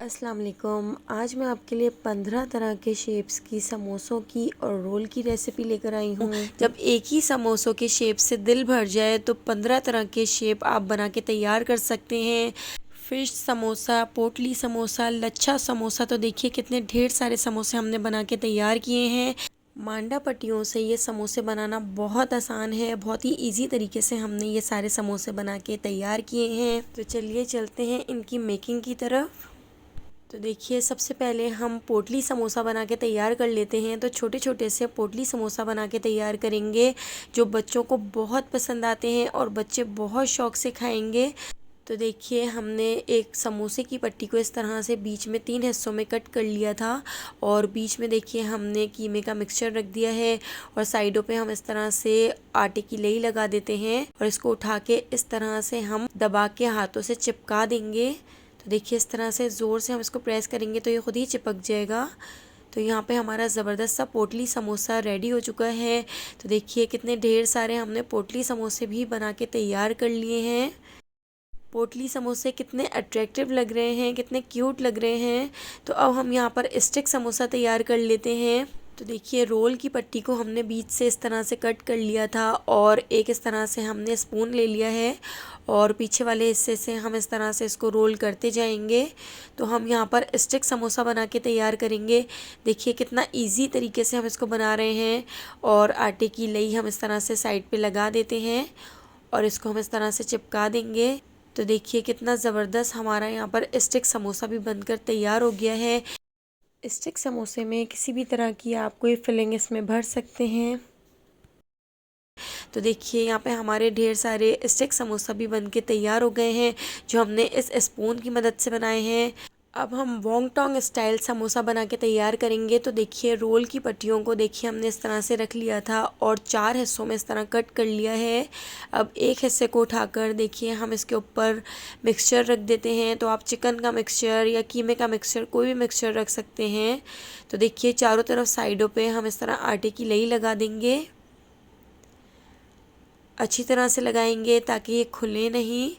अस्सलाम वालेकुम। आज मैं आपके लिए 15 तरह के शेप्स की समोसों की और रोल की रेसिपी लेकर आई हूँ। जब एक ही समोसों के शेप से दिल भर जाए तो 15 तरह के शेप आप बना के तैयार कर सकते हैं। फिश समोसा, पोटली समोसा, लच्छा समोसा, तो देखिए कितने ढेर सारे समोसे हमने बना के तैयार किए हैं। मांडा पट्टियों से ये समोसे बनाना बहुत आसान है। बहुत ही इजी तरीके से हमने ये सारे समोसे बना के तैयार किए हैं। तो चलिए चलते हैं इनकी मेकिंग की तरफ। तो देखिए सबसे पहले हम पोटली समोसा बना के तैयार कर लेते हैं। तो छोटे छोटे से पोटली समोसा बना के तैयार करेंगे जो बच्चों को बहुत पसंद आते हैं और बच्चे बहुत शौक से खाएंगे। तो देखिए हमने एक समोसे की पट्टी को इस तरह से बीच में 3 हिस्सों में कट कर लिया था और बीच में देखिए हमने कीमे का मिक्सचर रख दिया है और साइडों पे हम इस तरह से आटे की लेई लगा देते हैं और इसको उठा के इस तरह से हम दबा के हाथों से चिपका देंगे। तो देखिए इस तरह से ज़ोर से हम इसको प्रेस करेंगे तो ये खुद ही चिपक जाएगा। तो यहाँ पे हमारा ज़बरदस्त सा पोटली समोसा रेडी हो चुका है। तो देखिए कितने ढेर सारे हमने पोटली समोसे भी बना के तैयार कर लिए हैं। पोटली समोसे कितने अट्रैक्टिव लग रहे हैं, कितने क्यूट लग रहे हैं। तो अब हम यहाँ पर स्टिक समोसा तैयार कर लेते हैं। तो देखिए रोल की पट्टी को हमने बीच से इस तरह से कट कर लिया था और एक इस तरह से हमने स्पून ले लिया है और पीछे वाले हिस्से से हम इस तरह से इसको रोल करते जाएंगे। तो हम यहाँ पर स्टिक समोसा बना के तैयार करेंगे। देखिए कितना इजी तरीके से हम इसको बना रहे हैं और आटे की लई हम इस तरह से साइड पे लगा देते हैं और इसको हम इस तरह से चिपका देंगे। तो देखिए कितना ज़बरदस्त हमारा यहाँ पर स्टिक समोसा भी बनकर तैयार हो गया है। स्टिक समोसे में किसी भी तरह की आप कोई फिलिंग इसमें भर सकते हैं। तो देखिए यहाँ पे हमारे ढेर सारे स्टिक समोसा भी बनके तैयार हो गए हैं जो हमने इस स्पून की मदद से बनाए हैं। अब हम वोंगटोंग स्टाइल समोसा बना के तैयार करेंगे। तो देखिए रोल की पट्टियों को देखिए हमने इस तरह से रख लिया था और 4 हिस्सों में इस तरह कट कर लिया है। अब एक हिस्से को उठाकर देखिए हम इसके ऊपर मिक्सचर रख देते हैं। तो आप चिकन का मिक्सचर या कीमे का मिक्सचर कोई भी मिक्सचर रख सकते हैं। तो देखिए चारों तरफ साइडों पे हम इस तरह आटे की लई लगा देंगे। अच्छी तरह से लगाएंगे ताकि ये खुले नहीं।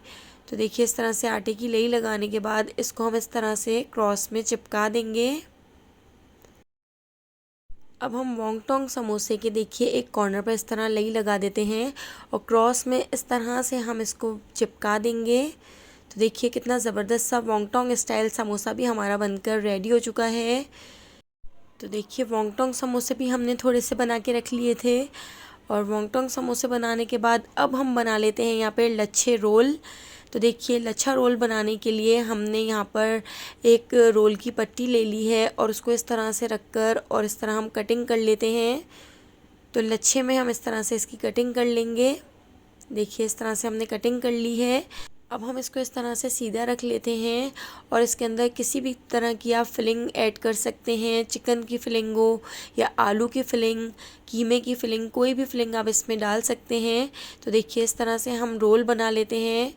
तो देखिए इस तरह से आटे की लई लगाने के बाद इसको हम इस तरह से क्रॉस में चिपका देंगे। अब हम वोंगटोंग समोसे के देखिए एक कॉर्नर पर इस तरह लई लगा देते हैं और क्रॉस में इस तरह से हम इसको चिपका देंगे। तो देखिए कितना ज़बरदस्त सा वोंगटोंग स्टाइल समोसा भी हमारा बनकर रेडी हो चुका है। तो देखिए वोंगटोंग समोसे भी हमने थोड़े से बना के रख लिए थे और वोंगटोंग समोसे बनाने के बाद अब हम बना लेते हैं यहाँ पे लच्छे रोल। तो देखिए लच्छा रोल बनाने के लिए हमने यहाँ पर एक रोल की पट्टी ले ली है और उसको इस तरह से रखकर और इस तरह हम कटिंग कर लेते हैं। तो लच्छे में हम इस तरह से इसकी कटिंग कर लेंगे। देखिए इस तरह से हमने कटिंग कर ली है। अब हम इसको इस तरह से सीधा रख लेते हैं और इसके अंदर किसी भी तरह की आप फिलिंग ऐड कर सकते हैं। चिकन की फिलिंग हो या आलू की फिलिंग, कीमे की फिलिंग, कोई भी फिलिंग आप इसमें डाल सकते हैं। तो देखिए इस तरह से हम रोल बना लेते हैं।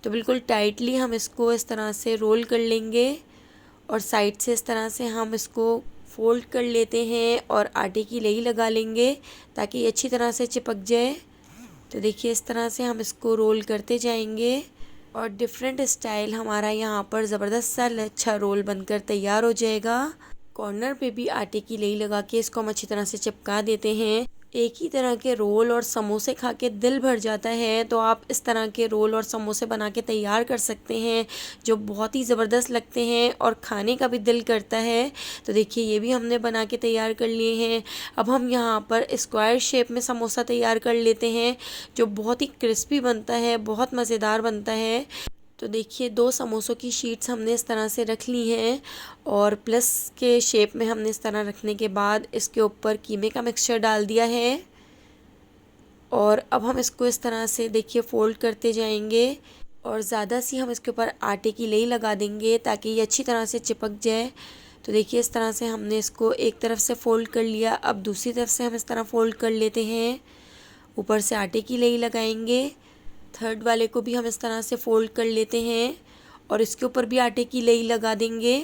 तो बिल्कुल टाइटली हम इसको इस तरह से रोल कर लेंगे और साइड से इस तरह से हम इसको फोल्ड कर लेते हैं और आटे की लई लगा लेंगे ताकि अच्छी तरह से चिपक जाए। तो देखिए इस तरह से हम इसको रोल करते जाएंगे और डिफरेंट स्टाइल हमारा यहाँ पर ज़बरदस्त सा लच्छा रोल बनकर तैयार हो जाएगा। कॉर्नर पे भी आटे की लई लगा के इसको हम अच्छी तरह से चिपका देते हैं। एक ही तरह के रोल और समोसे खा के दिल भर जाता है तो आप इस तरह के रोल और समोसे बना के तैयार कर सकते हैं जो बहुत ही ज़बरदस्त लगते हैं और खाने का भी दिल करता है। तो देखिए ये भी हमने बना के तैयार कर लिए हैं। अब हम यहाँ पर स्क्वायर शेप में समोसा तैयार कर लेते हैं जो बहुत ही क्रिस्पी बनता है, बहुत मज़ेदार बनता है। तो देखिए 2 समोसों की शीट्स हमने इस तरह से रख ली हैं और प्लस के शेप में हमने इस तरह रखने के बाद इसके ऊपर कीमे का मिक्सचर डाल दिया है और अब हम इसको इस तरह से देखिए फोल्ड करते जाएंगे और ज़्यादा सी हम इसके ऊपर आटे की लई लगा देंगे ताकि ये अच्छी तरह से चिपक जाए। तो देखिए इस तरह से हमने इसको एक तरफ से फ़ोल्ड कर लिया। अब दूसरी तरफ से हम इस तरह फ़ोल्ड कर लेते हैं। ऊपर से आटे की लई लगाएंगे। थर्ड वाले को भी हम इस तरह से फ़ोल्ड कर लेते हैं और इसके ऊपर भी आटे की लई लगा देंगे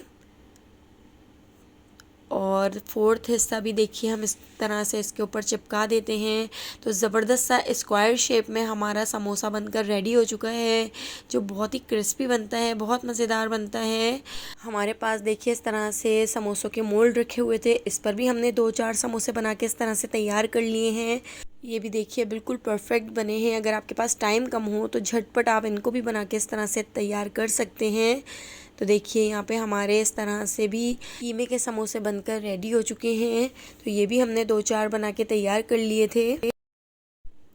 और फोर्थ हिस्सा भी देखिए हम इस तरह से इसके ऊपर चिपका देते हैं। तो ज़बरदस्त सा स्क्वायर शेप में हमारा समोसा बनकर रेडी हो चुका है, जो बहुत ही क्रिस्पी बनता है, बहुत मज़ेदार बनता है। हमारे पास देखिए इस तरह से समोसों के मोल्ड रखे हुए थे, इस पर भी हमने 2-4 समोसे बना के इस तरह से तैयार कर लिए हैं। ये भी देखिए बिल्कुल परफेक्ट बने हैं। अगर आपके पास टाइम कम हो तो झटपट आप इनको भी बना के इस तरह से तैयार कर सकते हैं। तो देखिए यहाँ पे हमारे इस तरह से भी कीमे के समोसे बनकर रेडी हो चुके हैं। तो ये भी हमने 2-4 बना के तैयार कर लिए थे।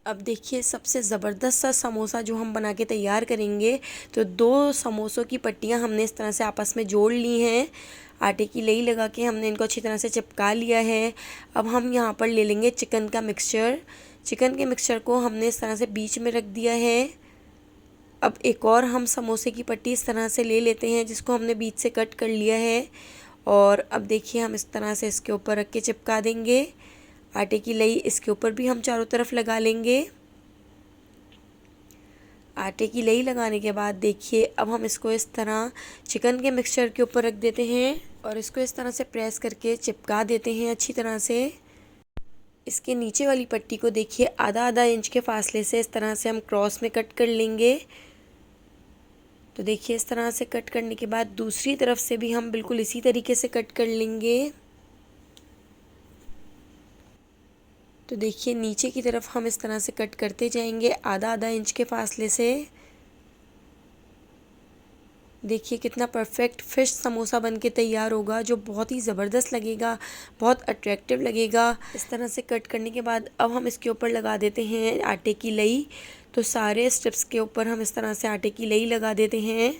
अब देखिए सबसे ज़बरदस्त सा समोसा जो हम बना के तैयार करेंगे। तो 2 समोसों की पट्टियाँ हमने इस तरह से आपस में जोड़ ली हैं। आटे की लई लगा के हमने इनको अच्छी तरह से चिपका लिया है। अब हम यहाँ पर ले लेंगे चिकन का मिक्सचर। चिकन के मिक्सचर को हमने इस तरह से बीच में रख दिया है। अब एक और हम समोसे की पट्टी इस तरह से ले लेते हैं, जिसको हमने बीच से कट कर लिया है। और अब देखिए हम इस तरह से इसके ऊपर रख के चिपका देंगे। आटे की लई इसके ऊपर भी हम चारों तरफ लगा लेंगे। आटे की लई लगाने के बाद देखिए अब हम इसको इस तरह चिकन के मिक्सचर के ऊपर रख देते हैं और इसको इस तरह से प्रेस करके चिपका देते हैं अच्छी तरह से। इसके नीचे वाली पट्टी को देखिए आधा इंच के फासले से इस तरह से हम क्रॉस में कट कर लेंगे। तो देखिए इस तरह से कट करने के बाद दूसरी तरफ से भी हम बिल्कुल इसी तरीके से कट कर लेंगे। तो देखिए नीचे की तरफ हम इस तरह से कट करते जाएंगे आधा इंच के फासले से। देखिए कितना परफेक्ट फ़िश समोसा बनके तैयार होगा, जो बहुत ही ज़बरदस्त लगेगा, बहुत अट्रैक्टिव लगेगा। इस तरह से कट करने के बाद अब हम इसके ऊपर लगा देते हैं आटे की लई। तो सारे स्टेप्स के ऊपर हम इस तरह से आटे की लई लगा देते हैं,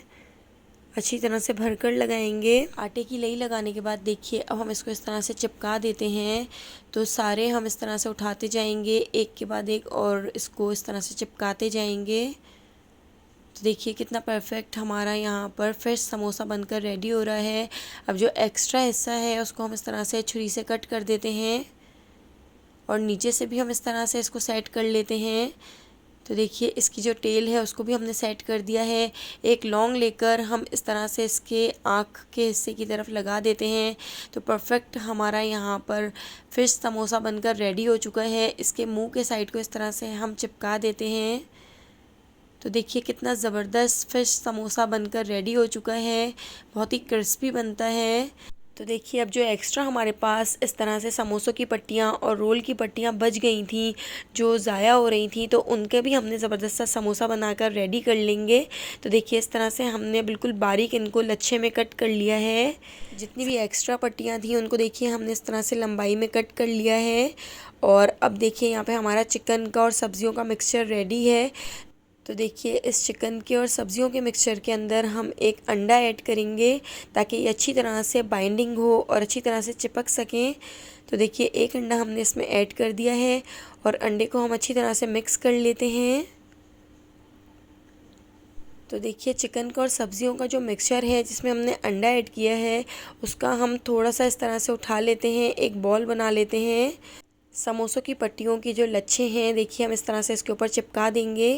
अच्छी तरह से भरकर लगाएंगे। आटे की लई लगाने के बाद देखिए अब हम इसको इस तरह से चिपका देते हैं। तो सारे हम इस तरह से उठाते जाएंगे एक के बाद एक और इसको इस तरह से चिपकाते जाएंगे। तो देखिए कितना परफेक्ट हमारा यहाँ पर फिश समोसा बनकर रेडी हो रहा है। अब जो एक्स्ट्रा हिस्सा है उसको हम इस तरह से छुरी से कट कर देते हैं और नीचे से भी हम इस तरह से इसको सेट कर लेते हैं। तो देखिए इसकी जो टेल है उसको भी हमने सेट कर दिया है। एक लौंग लेकर हम इस तरह से इसके आँख के हिस्से की तरफ लगा देते हैं। तो परफेक्ट हमारा यहाँ पर फ़िश समोसा बनकर रेडी हो चुका है। इसके मुंह के साइड को इस तरह से हम चिपका देते हैं। तो देखिए कितना ज़बरदस्त फ़िश समोसा बनकर रेडी हो चुका है, बहुत ही क्रिस्पी बनता है। तो देखिए अब जो एक्स्ट्रा हमारे पास इस तरह से समोसों की पट्टियाँ और रोल की पट्टियाँ बच गई थी, जो ज़ाया हो रही थी, तो उनके भी हमने ज़बरदस्त सा समोसा बनाकर रेडी कर लेंगे। तो देखिए इस तरह से हमने बिल्कुल बारीक इनको लच्छे में कट कर लिया है। जितनी भी एक्स्ट्रा पट्टियाँ थी उनको देखिए हमने इस तरह से लंबाई में कट कर लिया है। और अब देखिए यहाँ पे हमारा चिकन का और सब्जियों का मिक्सचर रेडी है। तो देखिए इस चिकन के और सब्जियों के मिक्सचर के अंदर हम एक अंडा ऐड करेंगे, ताकि ये अच्छी तरह से बाइंडिंग हो और अच्छी तरह से चिपक सकें। तो देखिए एक अंडा हमने इसमें ऐड कर दिया है और अंडे को हम अच्छी तरह से मिक्स कर लेते हैं। तो देखिए चिकन का और सब्जियों का जो मिक्सचर है, जिसमें हमने अंडा ऐड किया है, उसका हम थोड़ा सा इस तरह से उठा लेते हैं, एक बॉल बना लेते हैं। समोसों की पट्टियों की जो लच्छे हैं देखिए हम इस तरह से इसके ऊपर चिपका देंगे।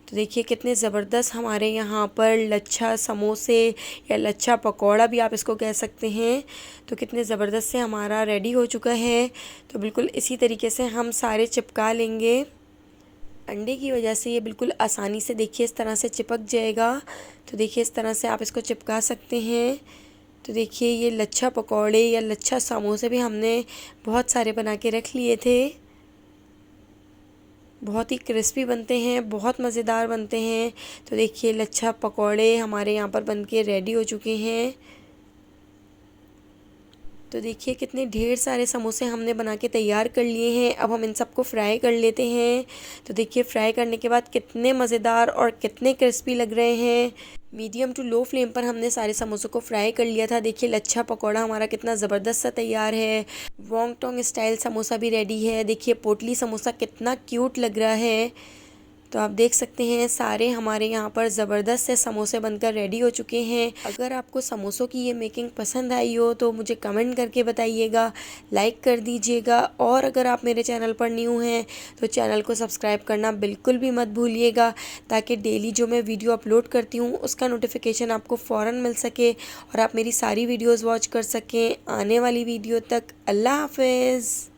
तो देखिए कितने ज़बरदस्त हमारे यहाँ पर लच्छा समोसे या लच्छा पकौड़ा भी आप इसको कह सकते हैं, तो कितने ज़बरदस्त से हमारा रेडी हो चुका है। तो बिल्कुल इसी तरीके से हम सारे चिपका लेंगे। अंडे की वजह से ये बिल्कुल आसानी से देखिए इस तरह से चिपक जाएगा। तो देखिए इस तरह से आप इसको चिपका सकते हैं। तो देखिए ये लच्छा पकौड़े या लच्छा समोसे भी हमने बहुत सारे बना के रख लिए थे। बहुत ही क्रिस्पी बनते हैं, बहुत मज़ेदार बनते हैं। तो देखिए लच्छा पकौड़े हमारे यहाँ पर बनके रेडी हो चुके हैं। तो देखिए कितने ढेर सारे समोसे हमने बना के तैयार कर लिए हैं। अब हम इन सबको फ्राई कर लेते हैं। तो देखिए फ्राई करने के बाद कितने मज़ेदार और कितने क्रिस्पी लग रहे हैं। मीडियम टू लो फ्लेम पर हमने सारे समोसों को फ्राई कर लिया था। देखिए लच्छा पकौड़ा हमारा कितना ज़बरदस्त सा तैयार है। वॉन्ग टोंग स्टाइल समोसा भी रेडी है। देखिए पोटली समोसा कितना क्यूट लग रहा है। तो आप देख सकते हैं सारे हमारे यहाँ पर ज़बरदस्त से समोसे बनकर रेडी हो चुके हैं। अगर आपको समोसों की ये मेकिंग पसंद आई हो तो मुझे कमेंट करके बताइएगा, लाइक कर दीजिएगा, और अगर आप मेरे चैनल पर न्यू हैं तो चैनल को सब्सक्राइब करना बिल्कुल भी मत भूलिएगा, ताकि डेली जो मैं वीडियो अपलोड करती हूँ उसका नोटिफिकेशन आपको फ़ौरन मिल सके और आप मेरी सारी वीडियोज़ वॉच कर सकें। आने वाली वीडियो तक अल्लाह हाफिज़।